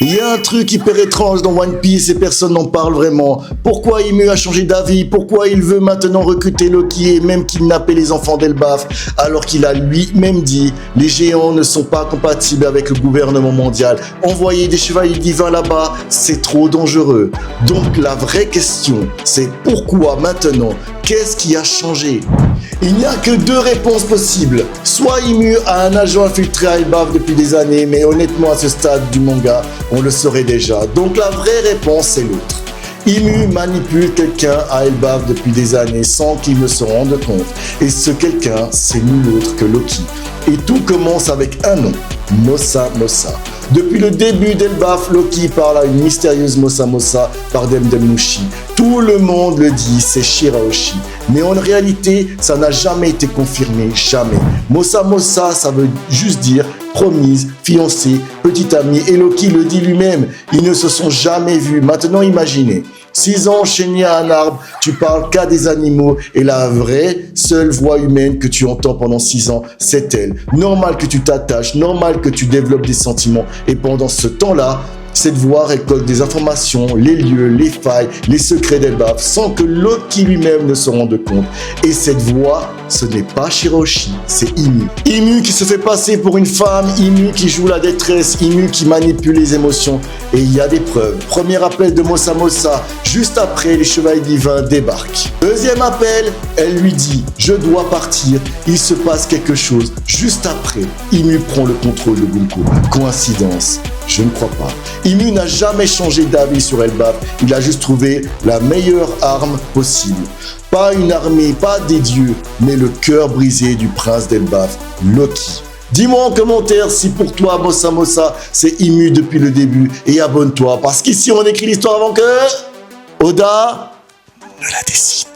Il y a un truc hyper étrange dans One Piece et personne n'en parle vraiment. Pourquoi Ymue a changé d'avis? Pourquoi il veut maintenant recruter Loki et même kidnapper les enfants d'Elbaf alors qu'il a lui-même dit les géants ne sont pas compatibles avec le gouvernement mondial. Envoyer des chevaliers divins là-bas, c'est trop dangereux. Donc la vraie question, c'est pourquoi maintenant? Qu'est-ce qui a changé? Il n'y a que deux réponses possibles. Soit Ymue a un agent infiltré à Elbaf depuis des années, mais honnêtement à ce stade du manga, on le saurait déjà. Donc la vraie réponse c'est l'autre. Ymue manipule quelqu'un à Elbaf depuis des années sans qu'il ne se rende compte. Et ce quelqu'un, c'est nul autre que Loki. Et tout commence avec un nom, Mossa Mossa. Depuis le début d'Elbaf, Loki parle à une mystérieuse Mossa Mossa par Demdemmushi. Tout le monde le dit, c'est Shirahoshi. Mais en réalité, ça n'a jamais été confirmé, jamais. Mossa Mossa, ça veut juste dire promise, fiancée, petite amie. Et Loki le dit lui-même, ils ne se sont jamais vus. Maintenant, imaginez. 6 ans enchaînés à un arbre, tu parles qu'à des animaux et la vraie seule voix humaine que tu entends pendant 6 ans, c'est elle. Normal que tu t'attaches, normal que tu développes des sentiments et pendant ce temps-là, cette voix récolte des informations, les lieux, les failles, les secrets d'Elbaf sans que Loki lui-même ne se rende compte. Et cette voix, ce n'est pas Shirahoshi, c'est Ymue. Ymue qui se fait passer pour une femme, Ymue qui joue la détresse, Ymue qui manipule les émotions. Et il y a des preuves. Premier appel de Mossa Mossa, juste après les chevaliers divins débarquent. Deuxième appel, elle lui dit « Je dois partir, il se passe quelque chose ». Juste après, Ymue prend le contrôle de Bunko. Coïncidence? Je ne crois pas. Ymue n'a jamais changé d'avis sur Elbaf, il a juste trouvé la meilleure arme possible. Pas une armée, pas des dieux, mais le cœur brisé du prince d'Elbaf, Loki. Dis-moi en commentaire si pour toi, Mossa Mossa, c'est Ymue depuis le début et abonne-toi parce qu'ici on écrit l'histoire avant que Oda ne la décide.